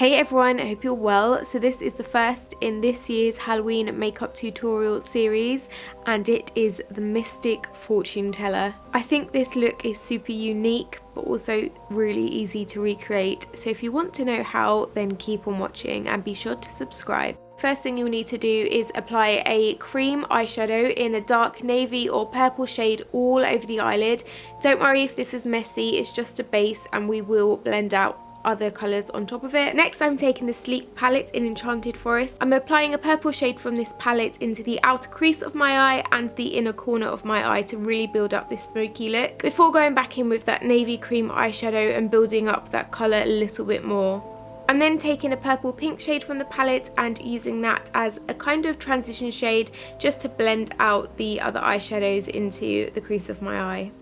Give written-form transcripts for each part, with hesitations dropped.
Hey everyone, I hope you're well. So this is the first in this year's Halloween makeup tutorial series and it is the Mystic Fortune Teller. I think this look is super unique but also really easy to recreate. So if you want to know how, then keep on watching and be sure to subscribe. First thing you'll need to do is apply a cream eyeshadow in a dark navy or purple shade all over the eyelid. Don't worry if this is messy, it's just a base and we will blend out other colours on top of it. Next I'm taking the Sleek palette in Enchanted Forest. I'm applying a purple shade from this palette into the outer crease of my eye and the inner corner of my eye to really build up this smoky look before going back in with that navy cream eyeshadow and building up that colour a little bit more. I'm then taking a purple pink shade from the palette and using that as a kind of transition shade just to blend out the other eyeshadows into the crease of my eye.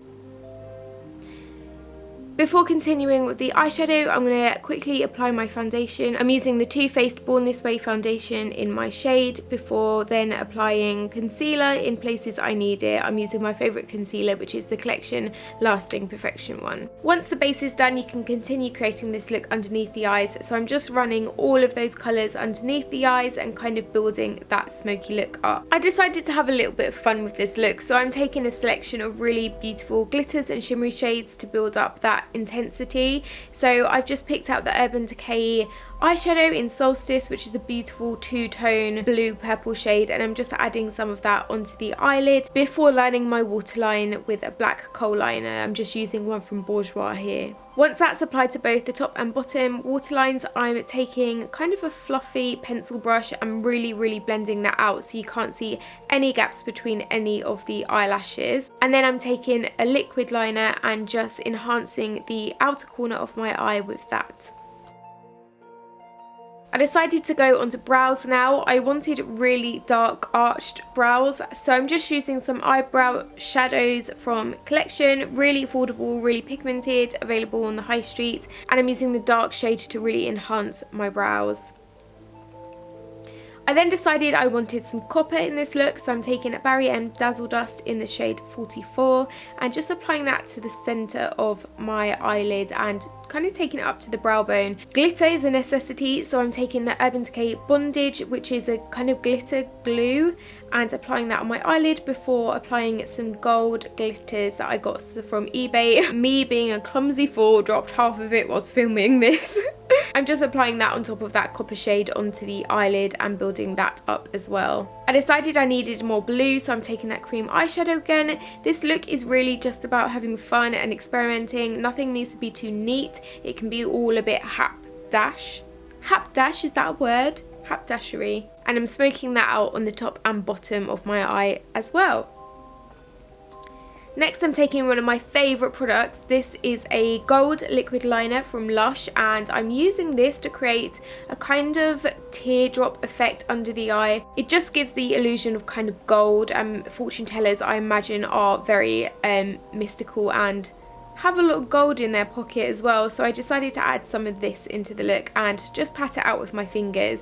Before continuing with the eyeshadow, I'm going to quickly apply my foundation. I'm using the Too Faced Born This Way foundation in my shade before then applying concealer in places I need it. I'm using my favourite concealer, which is the Collection Lasting Perfection one. Once the base is done, you can continue creating this look underneath the eyes. So I'm just running all of those colours underneath the eyes and kind of building that smoky look up. I decided to have a little bit of fun with this look, so I'm taking a selection of really beautiful glitters and shimmery shades to build up that intensity. So I've just picked out the Urban Decay eyeshadow in Solstice, which is a beautiful two-tone blue purple shade, and I'm just adding some of that onto the eyelid before lining my waterline with a black Kohl liner. I'm just using one from Bourjois here. Once that's applied to both the top and bottom waterlines, I'm taking kind of a fluffy pencil brush and really blending that out so you can't see any gaps between any of the eyelashes. And then I'm taking a liquid liner and just enhancing the outer corner of my eye with that. I decided to go onto brows now. I wanted really dark arched brows, so I'm just using some eyebrow shadows from Collection, really affordable, really pigmented, available on the high street, and I'm using the dark shade to really enhance my brows. I then decided I wanted some copper in this look, so I'm taking a Barry M Dazzle Dust in the shade 44 and just applying that to the centre of my eyelid and kind of taking it up to the brow bone. Glitter is a necessity, so I'm taking the Urban Decay Bondage, which is a kind of glitter glue, and applying that on my eyelid before applying some gold glitters that I got from eBay. Me being a clumsy fool, dropped half of it whilst filming this. I'm just applying that on top of that copper shade onto the eyelid and building that up as well. I decided I needed more blue, so I'm taking that cream eyeshadow again. This look is really just about having fun and experimenting. Nothing needs to be too neat. It can be all a bit hapdash. Hapdash, is that a word? Hapdashery. And I'm smoking that out on the top and bottom of my eye as well. Next I'm taking one of my favourite products. This is a gold liquid liner from LUSH and I'm using this to create a kind of teardrop effect under the eye. It just gives the illusion of kind of gold. Fortune tellers, I imagine, are very mystical and have a lot of gold in their pocket as well, so I decided to add some of this into the look and just pat it out with my fingers.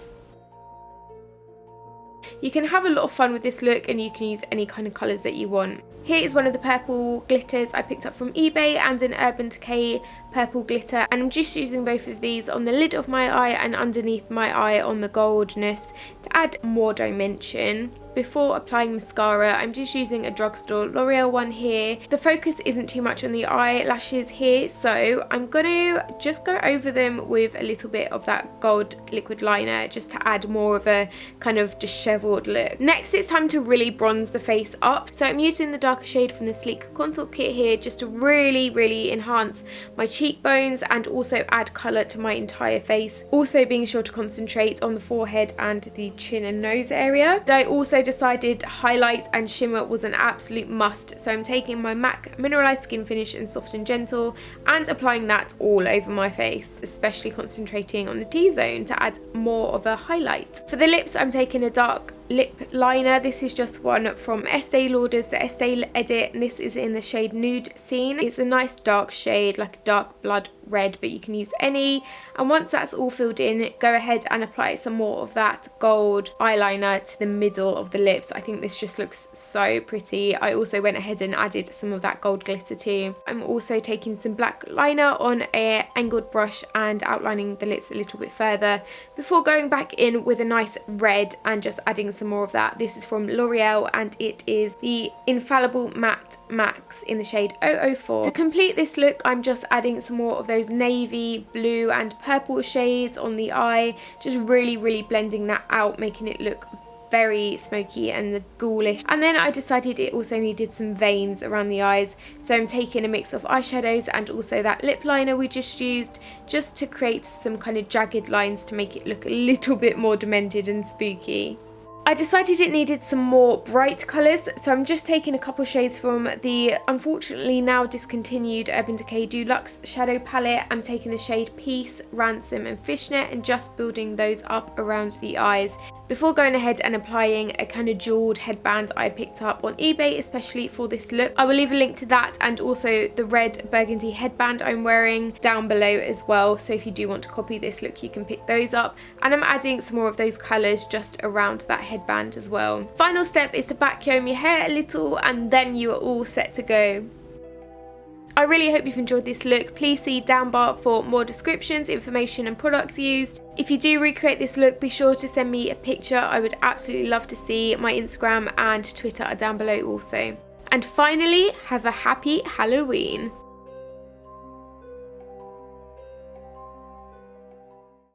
You can have a lot of fun with this look and you can use any kind of colours that you want. Here is one of the purple glitters I picked up from eBay and an Urban Decay purple glitter, and I'm just using both of these on the lid of my eye and underneath my eye on the goldness to add more dimension. Before applying mascara, I'm just using a drugstore L'Oreal one here. The focus isn't too much on the eyelashes here, so I'm going to just go over them with a little bit of that gold liquid liner just to add more of a kind of dishevelled look. Next, it's time to really bronze the face up, so I'm using the darker shade from the Sleek Contour Kit here just to really enhance my cheekbones and also add colour to my entire face. Also being sure to concentrate on the forehead and the chin and nose area. I also decided highlight and shimmer was an absolute must, so I'm taking my MAC Mineralised Skin Finish in Soft and Gentle and applying that all over my face, especially concentrating on the T-zone to add more of a highlight. For the lips, I'm taking a dark lip liner. This is just one from Estee Lauder's the Estee Edit, and this is in the shade Nude Scene. It's a nice dark shade, like a dark blood red, but you can use any. And once that's all filled in, go ahead and apply some more of that gold eyeliner to the middle of the lips. I think this just looks so pretty. I also went ahead and added some of that gold glitter too. I'm also taking some black liner on a angled brush and outlining the lips a little bit further before going back in with a nice red and just adding some more of that. This is from L'Oreal and it is the Infallible Matte Max in the shade 004. To complete this look, I'm just adding some more of those navy, blue and purple shades on the eye, just really blending that out, making it look very smoky and ghoulish. And then I decided it also needed some veins around the eyes, so I'm taking a mix of eyeshadows and also that lip liner we just used, just to create some kind of jagged lines to make it look a little bit more demented and spooky. I decided it needed some more bright colours, so I'm just taking a couple shades from the unfortunately now discontinued Urban Decay Deluxe shadow palette. I'm taking the shade Peace, Ransom and Fishnet and just building those up around the eyes before going ahead and applying a kind of jeweled headband I picked up on eBay especially for this look. I will leave a link to that and also the red burgundy headband I'm wearing down below as well, so if you do want to copy this look you can pick those up. And I'm adding some more of those colours just around that headband as well. Final step is to back comb your hair a little and then you are all set to go. I really hope you've enjoyed this look. Please see down bar for more descriptions, information and products used. If you do recreate this look, be sure to send me a picture. I would absolutely love to see. My Instagram and Twitter are down below also. And finally, have a happy Halloween.